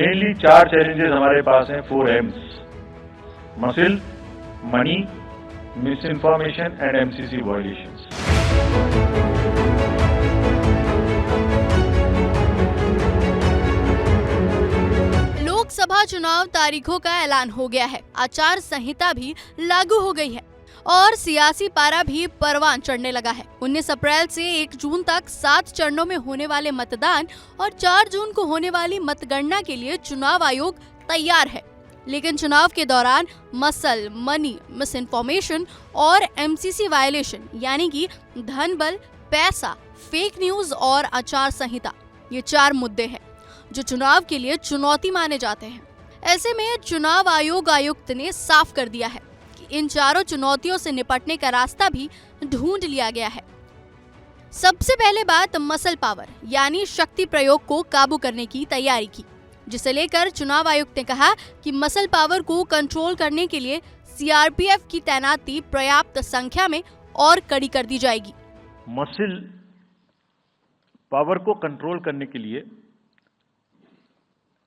Mainly 4 challenges हमारे पास हैं, 4 M's: muscle, money, miss information and MCC violations. Lok Sabha चुनाव तारीखों का ऐलान हो गया है, आचार संहिता भी लागू हो गई है और सियासी पारा भी परवान चढ़ने लगा है। 19 अप्रैल से 1 जून तक 7 चरणों में होने वाले मतदान और 4 जून को होने वाली मतगणना के लिए चुनाव आयोग तैयार है। लेकिन चुनाव के दौरान मसल, मनी, मिस इन्फॉर्मेशन और MCC वायलेशन यानी कि धन बल, पैसा, फेक न्यूज और आचार संहिता, ये 4 मुद्दे हैं जो चुनाव के लिए चुनौती माने जाते हैं। ऐसे में चुनाव आयुक्त ने साफ कर दिया है कि इन चारों चुनौतियों से निपटने का रास्ता भी ढूंढ लिया गया है। सबसे पहले बात मसल पावर यानी शक्ति प्रयोग को काबू करने की तैयारी की, जिसे लेकर चुनाव आयुक्त ने कहा कि मसल पावर को कंट्रोल करने के लिए CRPF की तैनाती पर्याप्त संख्या में और कड़ी कर दी जाएगी। मसल पावर को कंट्रोल करने के लिए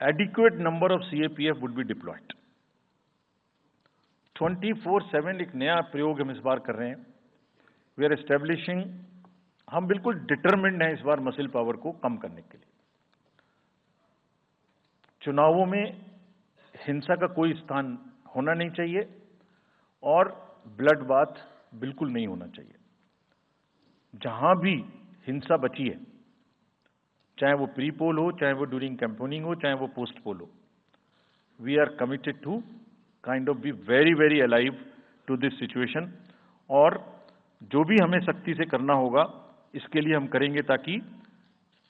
adequate number of CRPF would be deployed. 24/7 एक नया प्रयोग हम इस बार कर रहे हैं। We are establishing, हम बिल्कुल डिटरमिन्ड हैं इस बार मसल पावर को कम करने के लिए। चुनावों में हिंसा का कोई स्थान होना नहीं चाहिए और ब्लड बाथ बिल्कुल नहीं होना चाहिए। जहां भी हिंसा बची है, चाहे वो प्री पोल हो, चाहे वो ड्यूरिंग कैंपेनिंग हो, चाहे वो पोस्ट पोल हो, we are committed to kind of be very very alive to this situation और जो भी हमें सख्ती से करना होगा इसके लिए हम करेंगे ताकि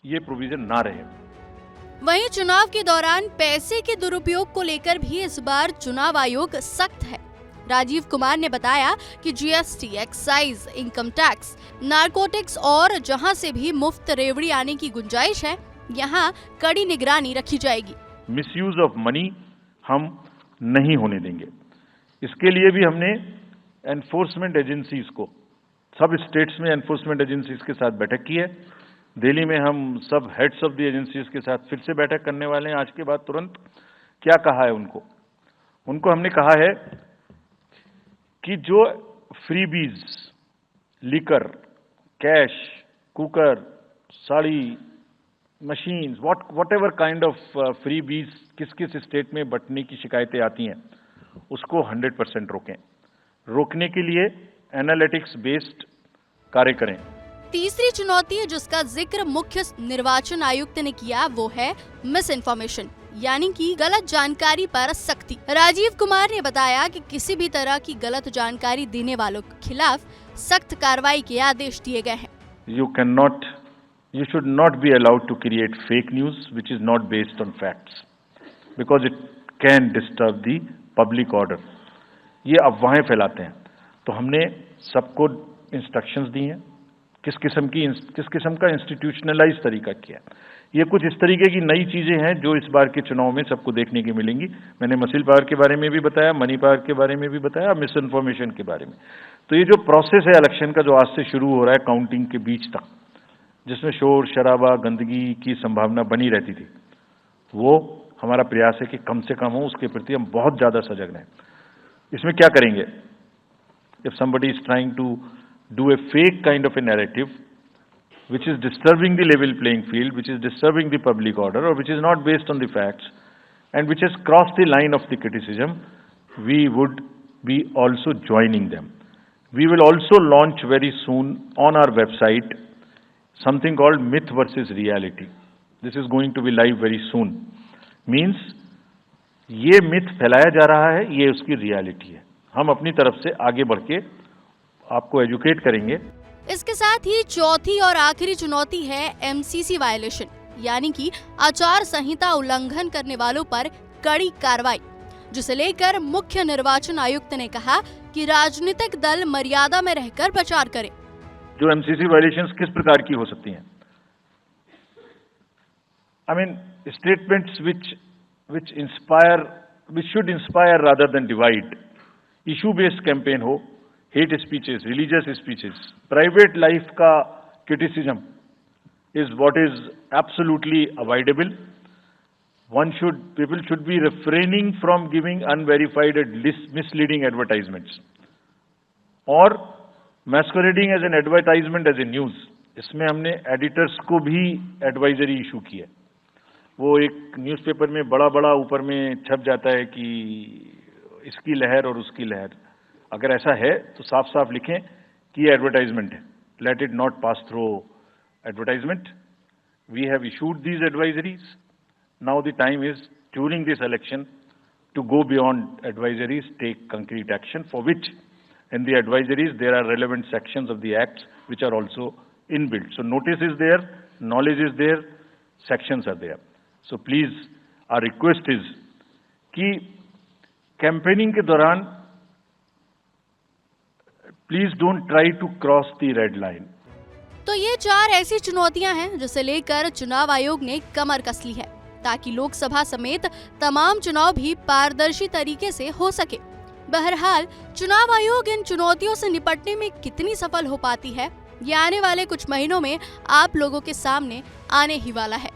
ये प्रोविजन ना रहे। वहीं चुनाव के दौरान पैसे के दुरुपयोग को लेकर भी इस बार चुनाव आयोग सख्त है। राजीव कुमार ने बताया कि GST, excise, income tax, narcotics और जहां से भी मुफ्त रेवड़ी आने की गुंजाइश है, यहां कड़ी निगरानी रखी जाएगी। मिसयूज ऑफ मनी हम नहीं होने देंगे। इसके लिए भी हमने एनफोर्समेंट एजेंसीज को, सब स्टेट्स में एनफोर्समेंट एजेंसीज के साथ बैठक की है। दिल्ली में हम सब हेड्स ऑफ द एजेंसीज के साथ फिर से बैठक करने वाले हैं आज के बाद तुरंत। क्या कहा है उनको हमने कहा है कि जो freebies, liquor, cash, cooker, sari, machines, what ever kind of freebies किस किस स्टेट में बंटने की शिकायतें आती हैं, उसको 100% रोकें। रोकने के लिए एनालिटिक्स बेस्ड कार्य करें। तीसरी चुनौती जिसका जिक्र मुख्य निर्वाचन आयुक्त ने किया वो है मिस इन्फॉर्मेशन यानी कि गलत जानकारी पर सख्ती। राजीव कुमार ने बताया कि किसी भी तरह की गलत जानकारी देने वालों के खिलाफ सख्त कार्रवाई के आदेश दिए गए हैं। You should not be allowed to create fake news which is not based on facts because it can disturb the public order. ये अफवाहें फैलाते हैं, तो हमने सबको इंस्ट्रक्शंस दी हैं किस किस्म का इंस्टीट्यूशनलाइज तरीका किया है। ये कुछ इस तरीके की नई चीजें हैं जो इस बार के चुनाव में सबको देखने की मिलेंगी। मैंने मसल पावर के बारे में भी बताया, मनी पावर के बारे में भी बताया, मिस इन्फॉर्मेशन के बारे में। तो ये जो प्रोसेस है इलेक्शन का जो आज से शुरू हो रहा है काउंटिंग के बीच तक, जिसमें शोर शराबा गंदगी की संभावना बनी रहती थी, वो हमारा प्रयास है कि कम से कम हो। उसके प्रति हम बहुत ज्यादा सजग रहें। इसमें क्या करेंगे? If somebody is trying to do a fake kind of a narrative which is disturbing the level playing field, which is disturbing the public order, or which is not based on the facts, and which has crossed the line of the criticism, we would be also joining them. We will also launch very soon on our website something called myth versus reality. This is going to be live very soon. Means ये myth फैलाया जा रहा है, ये उसकी reality है। हम अपनी तरफ से आगे बढ़ के आपको educate करेंगे। इसके साथ ही चौथी और आखिरी चुनौती है MCC वायलेशन यानी कि आचार संहिता उल्लंघन करने वालों पर कड़ी कार्रवाई, जिसे लेकर मुख्य निर्वाचन आयुक्त ने कहा कि राजनीतिक दल मर्यादा में रहकर प्रचार करें। जो MCC वायलेशंस किस प्रकार की हो सकती हैं? I mean statements which should inspire rather than divide, issue based campaign हो, hate speeches, religious speeches, private life का criticism is what is absolutely avoidable. people should be refraining from giving unverified and misleading advertisements or masquerading as an advertisement as a news. इसमें हमने editors को भी advisory issue की है। वो एक newspaper में बड़ा बड़ा ऊपर में छप जाता है कि इसकी लहर और उसकी लहर। अगर ऐसा है तो साफ साफ लिखें कि ये एडवर्टाइजमेंट है। Let it not pass through advertisement. We have issued these advisories. Now the time is during this election to go beyond advisories, take concrete action, for which in the advisories there are relevant sections of the acts which are also inbuilt. So notice is there, knowledge is there, sections are there. So please, our request is कि campaigning के दौरान please don't try to cross the red line. तो ये 4 ऐसी चुनौतियां हैं जिसे लेकर चुनाव आयोग ने कमर कस ली है ताकि लोकसभा समेत तमाम चुनाव भी पारदर्शी तरीके से हो सके। बहरहाल चुनाव आयोग इन चुनौतियों से निपटने में कितनी सफल हो पाती है, ये आने वाले कुछ महीनों में आप लोगों के सामने आने ही वाला है।